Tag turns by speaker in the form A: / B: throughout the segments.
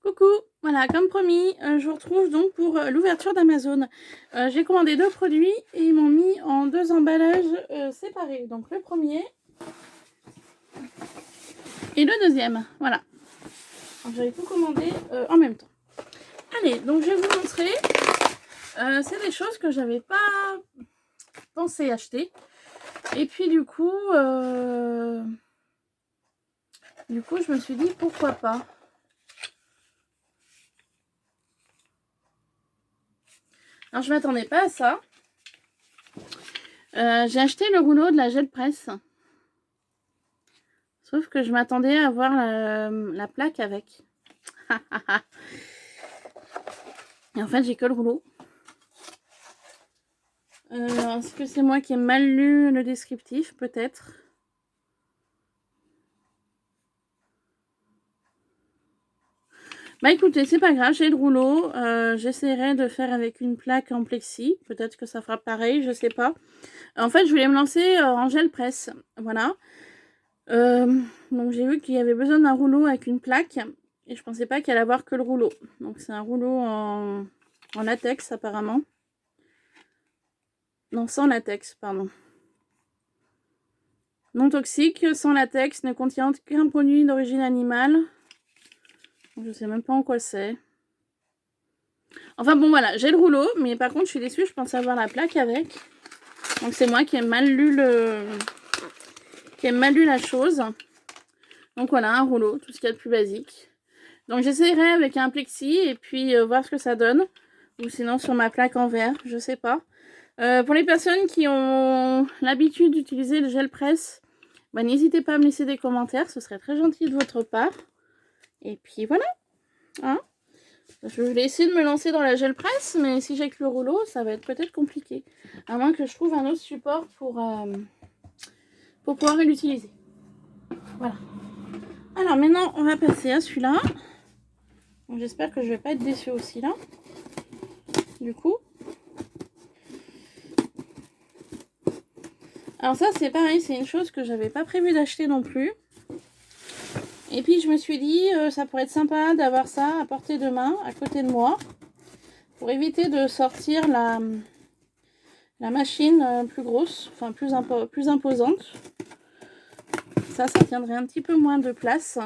A: Coucou, voilà, comme promis, je vous retrouve donc pour l'ouverture d'Amazon. J'ai commandé 2 produits et ils m'ont mis en 2 emballages séparés. Donc le premier et le deuxième, voilà. J'avais tout commandé en même temps. Allez, donc je vais vous montrer. C'est des choses que j'avais pas pensé acheter. Et puis du coup, je me suis dit pourquoi pas. Alors je m'attendais pas à ça. J'ai acheté le rouleau de la gel presse. Sauf que je m'attendais à avoir la plaque avec. Et en fait, j'ai que le rouleau. Est-ce que c'est moi qui ai mal lu le descriptif? Peut-être. Bah écoutez, c'est pas grave, j'ai le rouleau. J'essaierai de faire avec une plaque en plexi. Peut-être que ça fera pareil, je sais pas. En fait, je voulais me lancer en gel presse. Voilà. Donc j'ai vu qu'il y avait besoin d'un rouleau avec une plaque. Et je pensais pas qu'il allait avoir que le rouleau. Donc c'est un rouleau en latex apparemment. Non, sans latex, pardon. Non toxique, sans latex, ne contient aucun produit d'origine animale. Je sais même pas en quoi c'est. Enfin bon voilà, j'ai le rouleau, mais par contre je suis déçue, je pensais avoir la plaque avec. Donc c'est moi qui ai mal lu la chose. Donc voilà, un rouleau, tout ce qu'il y a de plus basique. Donc j'essaierai avec un plexi et puis voir ce que ça donne. Ou sinon sur ma plaque en verre, je sais pas. Pour les personnes qui ont l'habitude d'utiliser le gel presse, bah, n'hésitez pas à me laisser des commentaires, ce serait très gentil de votre part. Et puis voilà. Hein, je vais essayer de me lancer dans la gel presse, mais si j'ai que le rouleau, ça va être peut-être compliqué. À moins que je trouve un autre support pour pouvoir l'utiliser. Voilà. Alors maintenant, on va passer à celui-là. J'espère que je vais pas être déçue aussi là. Du coup. Alors ça, c'est pareil, c'est une chose que j'avais pas prévu d'acheter non plus. Et puis je me suis dit, ça pourrait être sympa d'avoir ça à portée de main, à côté de moi. Pour éviter de sortir la machine plus grosse, enfin plus imposante. Ça tiendrait un petit peu moins de place.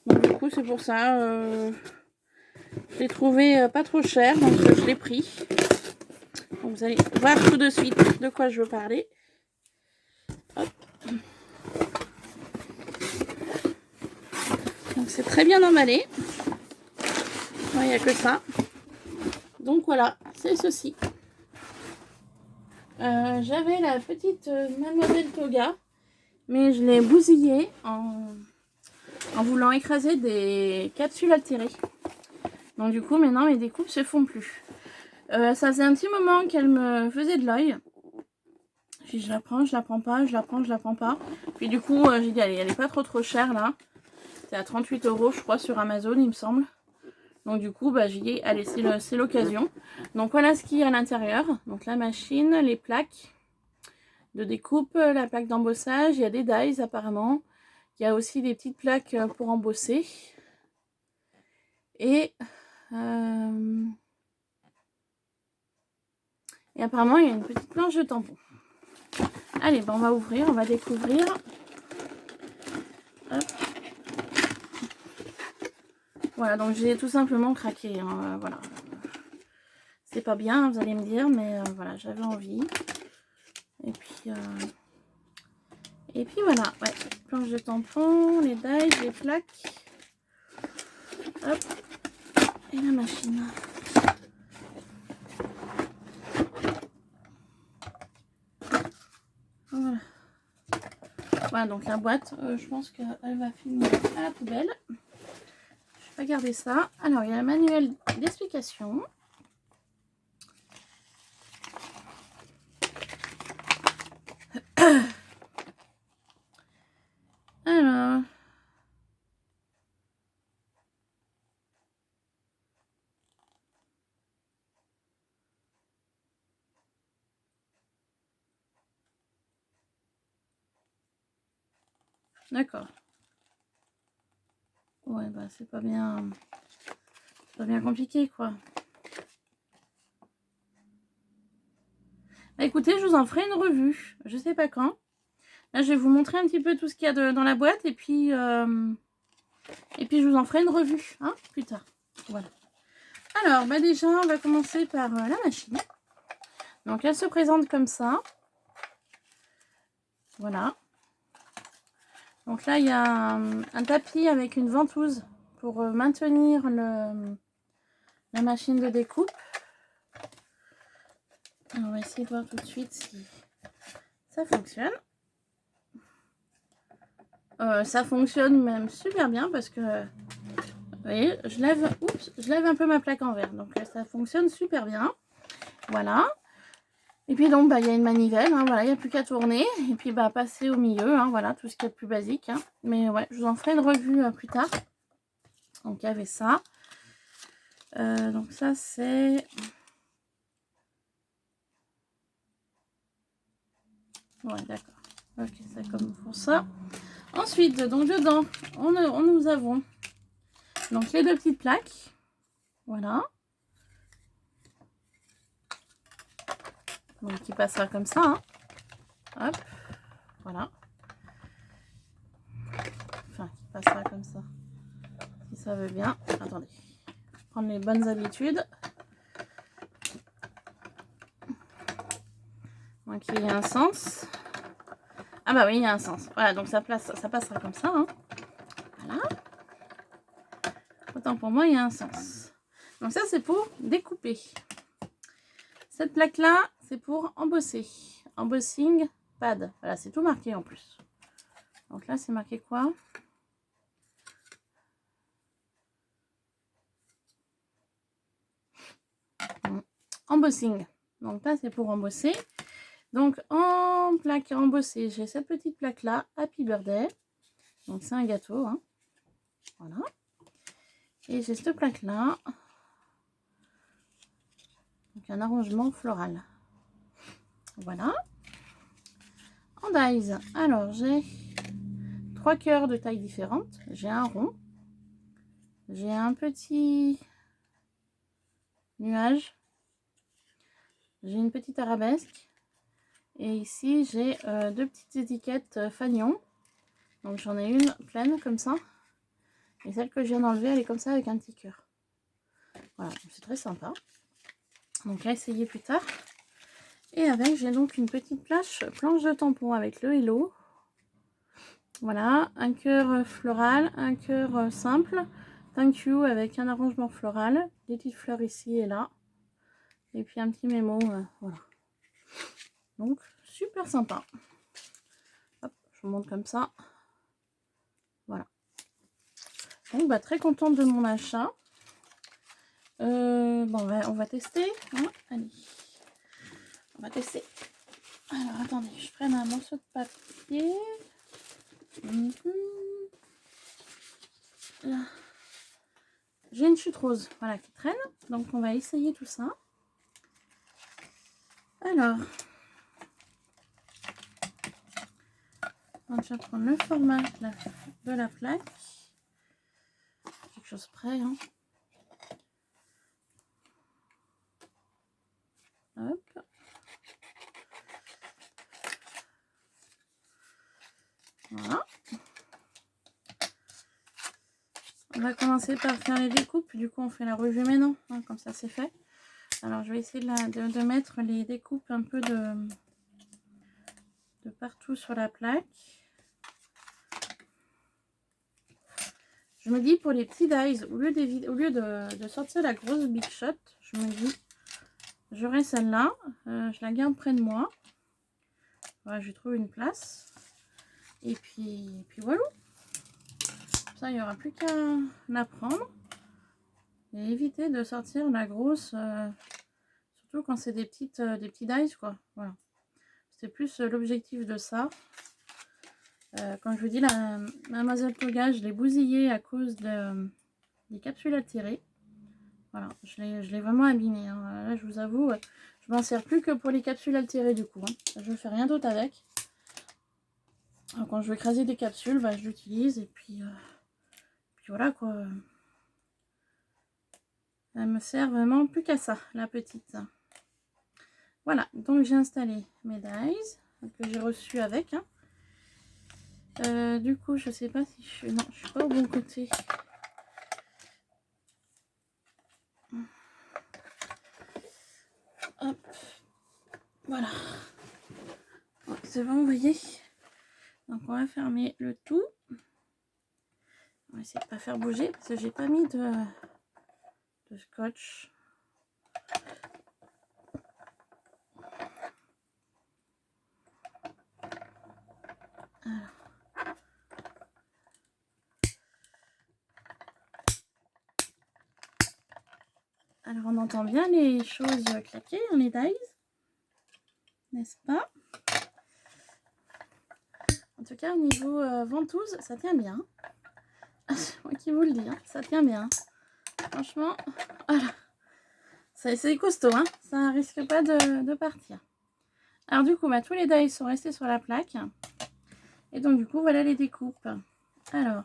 A: Donc du coup, c'est pour ça, je l'ai trouvé pas trop cher, donc je l'ai pris. Donc vous allez voir tout de suite de quoi je veux parler. Hop. Donc c'est très bien emballé. Il n'y a que ça. Donc voilà, c'est ceci. J'avais la petite Mademoiselle Toga, mais je l'ai bousillée en voulant écraser des capsules altérées. Donc du coup, maintenant, mes découpes se font plus. Ça faisait un petit moment qu'elle me faisait de l'œil. Puis je la prends, je la prends pas, je la prends, je la prends pas. Puis du coup, j'ai dit, allez, elle est pas trop chère là. C'est à 38 € je crois sur Amazon, il me semble. Donc du coup, j'ai dit, allez, c'est l'occasion. Donc voilà ce qu'il y a à l'intérieur. Donc la machine, les plaques de découpe, la plaque d'embossage. Il y a des dies apparemment. Il y a aussi des petites plaques pour embosser. Et apparemment, il y a une petite planche de tampon. Allez, on va ouvrir, on va découvrir. Hop. Voilà, donc j'ai tout simplement craqué. Hein, voilà. C'est pas bien, vous allez me dire, mais voilà, j'avais envie. Et puis voilà, ouais, planche de tampon, les dies, les plaques. Hop. Et la machine. Voilà. Voilà, donc la boîte, je pense qu'elle va finir à la poubelle. Je vais pas garder ça. Alors, il y a un manuel d'explication. Alors... D'accord. Ouais, bah c'est pas bien compliqué, quoi. Bah, écoutez, je vous en ferai une revue. Je sais pas quand. Là, je vais vous montrer un petit peu tout ce qu'il y a dans la boîte. Et puis je vous en ferai une revue, hein, plus tard. Voilà. Alors, bah déjà, on va commencer par la machine. Donc, elle se présente comme ça. Voilà. Donc là, il y a un tapis avec une ventouse pour maintenir la machine de découpe. Alors, on va essayer de voir tout de suite si ça fonctionne. Ça fonctionne même super bien parce que, vous voyez, je lève un peu ma plaque en verre. Donc ça fonctionne super bien. Voilà. Et puis donc, bah, il y a une manivelle, hein, voilà, il n'y a plus qu'à tourner. Et puis, bah, passer au milieu, hein, voilà, tout ce qui est plus basique. Hein. Mais ouais, je vous en ferai une revue plus tard. Donc, il y avait ça. Donc, ça, c'est... Ouais, d'accord. Ok, c'est comme pour ça. Ensuite, donc, dedans, nous avons donc les deux petites plaques. Voilà. Donc, qui passera comme ça. Hein. Hop. Voilà. Enfin, qui passera comme ça. Si ça veut bien. Attendez. Prendre les bonnes habitudes. Donc, il y a un sens. Ah bah oui, il y a un sens. Voilà, donc ça passera comme ça. Hein. Voilà. Autant pour moi, il y a un sens. Donc ça, c'est pour découper. Cette plaque-là, c'est pour embosser. Embossing pad. Voilà, c'est tout marqué en plus. Donc là, c'est marqué quoi? Embossing. Donc là, c'est pour embosser. Donc en plaque à embosser, j'ai cette petite plaque-là, Happy Birthday. Donc c'est un gâteau. Hein. Voilà. Et j'ai cette plaque-là. Donc un arrangement floral. Voilà. En dies, alors j'ai 3 cœurs de taille différentes. J'ai un rond. J'ai un petit nuage. J'ai une petite arabesque. Et ici, j'ai 2 petites étiquettes fanion. Donc j'en ai une pleine comme ça. Et celle que je viens d'enlever, elle est comme ça avec un petit cœur. Voilà, c'est très sympa. Donc à essayer plus tard. Et avec, j'ai donc une petite planche de tampon avec le hello. Voilà, un cœur floral, un cœur simple. Thank you avec un arrangement floral. Des petites fleurs ici et là. Et puis un petit mémo, voilà. Donc, super sympa. Hop, je vous montre comme ça. Voilà. Donc, bah, très contente de mon achat. Bon, on va tester. Hein. Allez. On va tester. Alors, attendez, je prenne un morceau de papier. Là. J'ai une chute rose, voilà, qui traîne. Donc, on va essayer tout ça. Alors, donc, je vais prendre le format de la plaque. Quelque chose près. Hein. Hop. Voilà. On va commencer par faire les découpes. Du coup, on fait la revue maintenant. Hein, comme ça, c'est fait. Alors, je vais essayer de mettre les découpes un peu de partout sur la plaque. Je me dis pour les petits dies, au lieu de sortir la grosse Big Shot, je me dis, j'aurai celle-là, je la garde près de moi. Voilà, je trouve une place. Et puis voilà. Ça, il n'y aura plus qu'à la prendre. Et éviter de sortir la grosse, surtout quand c'est des petits dies, quoi. Voilà. C'est plus l'objectif de ça. Quand je vous dis, la Mademoiselle Toga, je l'ai bousillée à cause des capsules à tirer. Voilà, je l'ai vraiment abîmée. Hein. Là, je vous avoue, je m'en sers plus que pour les capsules à tirer du coup. Hein. Je ne fais rien d'autre avec. Alors, quand je veux écraser des capsules, bah, je l'utilise et puis puis voilà quoi. Elle me sert vraiment plus qu'à ça, la petite. Voilà, donc j'ai installé mes dies que j'ai reçu avec. Hein. Du coup, je sais pas si je suis... Non, je suis pas au bon côté. Hop. Voilà. Ouais, c'est bon, vous voyez. Donc on va fermer le tout. On va essayer de pas faire bouger parce que j'ai pas mis de scotch. Alors on entend bien les choses claquer, hein, les dies, n'est-ce pas? En tout cas au niveau ventouse, ça tient bien. C'est moi qui vous le dis, hein, ça tient bien. Franchement, voilà. C'est costaud, hein, ça risque pas de partir. Alors du coup, tous les dies sont restés sur la plaque. Et donc du coup, voilà les découpes. Alors,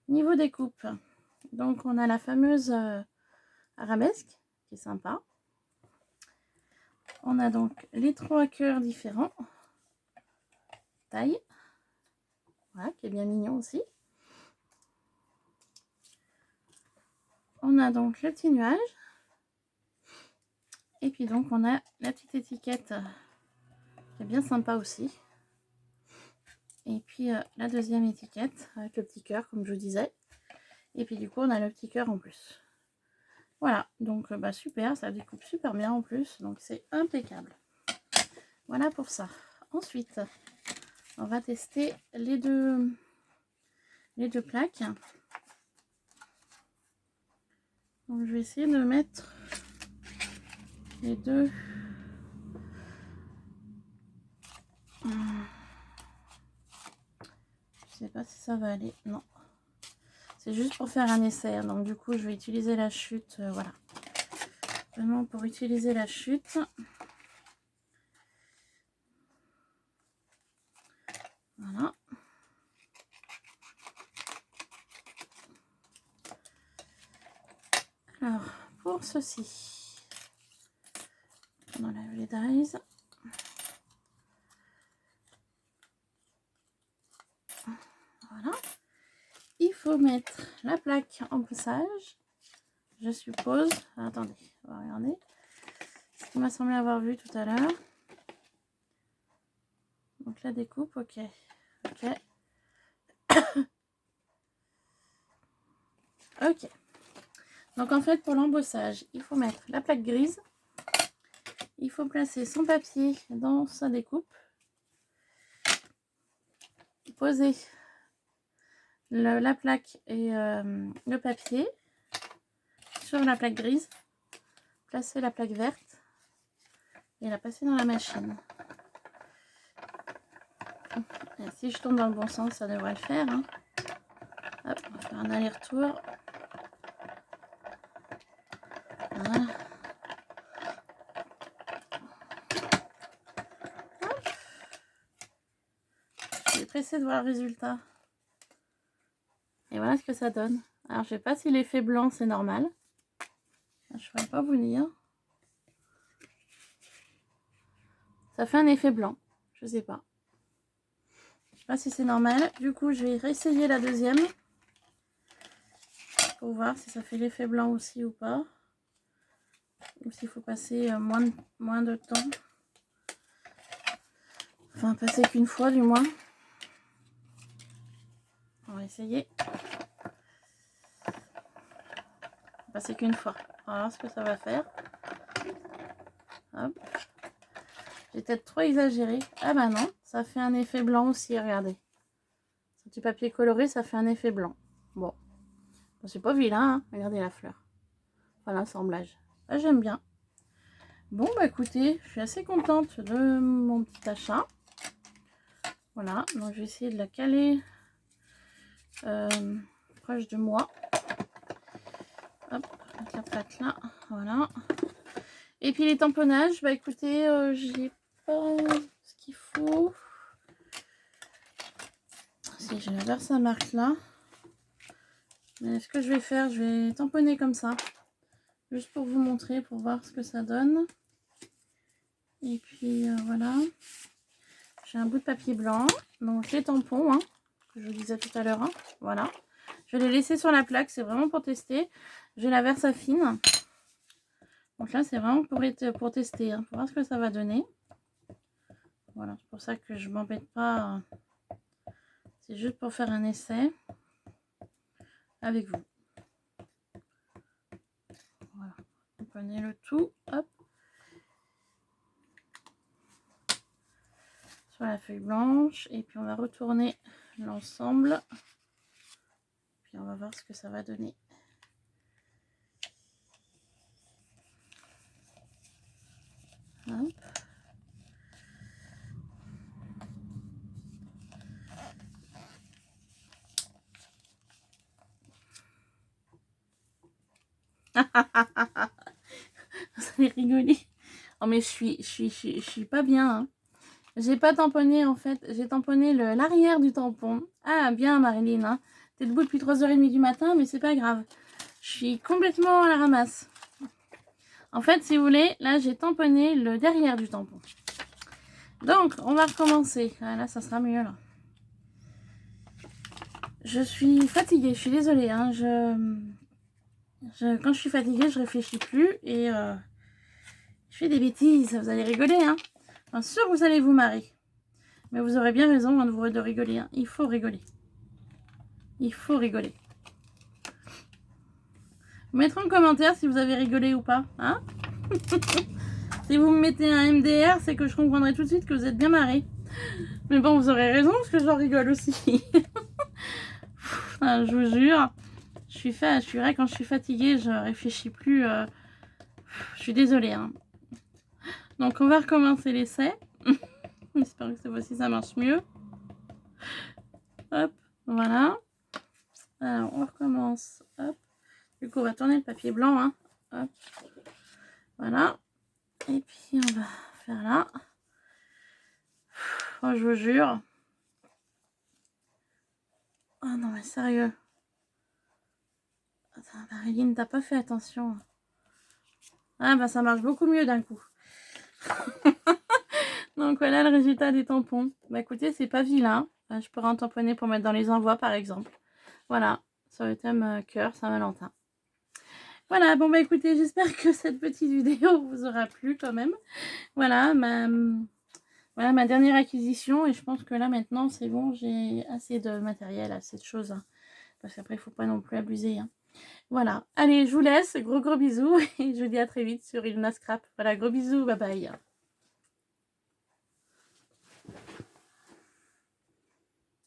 A: niveau découpe, donc on a la fameuse arabesque, qui est sympa. On a donc les 3 cœurs différents. Taille. Voilà, qui est bien mignon aussi. On a donc le petit nuage. Et puis donc on a la petite étiquette qui est bien sympa aussi. Et puis la deuxième étiquette avec le petit cœur comme je vous disais. Et puis du coup on a le petit cœur en plus. Voilà, donc super, ça découpe super bien en plus. Donc c'est impeccable. Voilà pour ça. Ensuite, on va tester les deux plaques. Donc je vais essayer de mettre les deux. Je sais pas si ça va aller. Non. C'est juste pour faire un essai. Hein. Donc du coup, je vais utiliser la chute. Voilà. Vraiment pour utiliser la chute. Voilà. Alors, pour ceci, on enlève les dies. Voilà. Il faut mettre la plaque en embossage. Je suppose. Attendez, on va regarder. Ce qui m'a semblé avoir vu tout à l'heure. Donc la découpe, ok. Ok. Ok. Donc en fait, pour l'embossage, il faut mettre la plaque grise. Il faut placer son papier dans sa découpe. Poser la plaque et le papier sur la plaque grise. Placer la plaque verte et la passer dans la machine. Et si je tourne dans le bon sens, ça devrait le faire. Hein. Hop, on va faire un aller-retour. Voilà. Je suis pressée de voir le résultat. Et voilà ce que ça donne. Alors, je sais pas si l'effet blanc, c'est normal. Je ne pourrais pas vous dire. Ça fait un effet blanc. Je sais pas. Je sais pas si c'est normal. Du coup, je vais réessayer la deuxième. Pour voir si ça fait l'effet blanc aussi ou pas. Ou s'il faut passer moins de temps. Enfin, passer qu'une fois du moins. On va essayer. Passer qu'une fois. On va voir ce que ça va faire. Hop. J'ai peut-être trop exagéré. Ah bah non, ça fait un effet blanc aussi, regardez. Ce petit papier coloré, ça fait un effet blanc. Bon. C'est pas vilain, hein. Regardez la fleur. Enfin, l'assemblage. Ah, j'aime bien. Bon, bah écoutez, je suis assez contente de mon petit achat. Voilà, donc je vais essayer de la caler proche de moi. Hop, mettre la plaque là, voilà. Et puis les tamponnages, bah écoutez, j'ai pas ce qu'il faut. Si je vais vers sa marque là. Mais ce que je vais faire, je vais tamponner comme ça. Juste pour vous montrer, pour voir ce que ça donne. Et puis voilà. J'ai un bout de papier blanc. Donc les tampons, hein, que je vous disais tout à l'heure. Hein, voilà. Je vais les laisser sur la plaque. C'est vraiment pour tester. J'ai la Versafine. Donc là, c'est vraiment pour tester. Hein, pour voir ce que ça va donner. Voilà. C'est pour ça que je m'embête pas. C'est juste pour faire un essai avec vous. Voilà. Vous prenez le tout. Hop. Sur la feuille blanche. Et puis on va retourner l'ensemble. Puis on va voir ce que ça va donner. Hop. Vous allez rigoler. Oh mais je suis pas bien. Hein. J'ai pas tamponné en fait. J'ai tamponné l'arrière du tampon. Ah bien Marilyn. Hein. T'es debout depuis 3h30 du matin, mais c'est pas grave. Je suis complètement à la ramasse. En fait, si vous voulez, là j'ai tamponné le derrière du tampon. Donc, on va recommencer. Ah, là, ça sera mieux là. Je suis fatiguée, je suis désolée. Hein. Quand je suis fatiguée, je réfléchis plus et je fais des bêtises. Vous allez rigoler, hein. Bien sûr, vous allez vous marrer. Mais vous aurez bien raison hein, de rigoler. Hein. Il faut rigoler. Il faut rigoler. Vous mettrez en commentaire si vous avez rigolé ou pas. Hein. Si vous me mettez un MDR, c'est que je comprendrai tout de suite que vous êtes bien marré. Mais bon, vous aurez raison parce que j'en rigole aussi. Enfin, je vous jure. Je suis vrai, quand je suis fatiguée, je réfléchis plus. Je suis désolée. Hein. Donc, on va recommencer l'essai. J'espère que cette fois-ci, ça marche mieux. Hop, voilà. Alors, on recommence. Hop. Du coup, on va tourner le papier blanc. Hein. Hop. Voilà. Et puis, on va faire là. Oh, je vous jure. Oh non, mais sérieux. Attends, Marilyn, t'as pas fait attention. Ah, bah, ça marche beaucoup mieux d'un coup. Donc, voilà le résultat des tampons. Bah, écoutez, c'est pas vilain. Je pourrais en tamponner pour mettre dans les envois, par exemple. Voilà, sur le thème cœur Saint-Valentin. Voilà, bon, bah, écoutez, j'espère que cette petite vidéo vous aura plu quand même. Voilà, ma dernière acquisition. Et je pense que là, maintenant, c'est bon. J'ai assez de matériel, assez de choses. Hein, parce qu'après, il ne faut pas non plus abuser. Hein. Voilà. Allez, je vous laisse. Gros bisous. Et je vous dis à très vite sur Ilona Scrap. Voilà, gros bisous. Bye bye.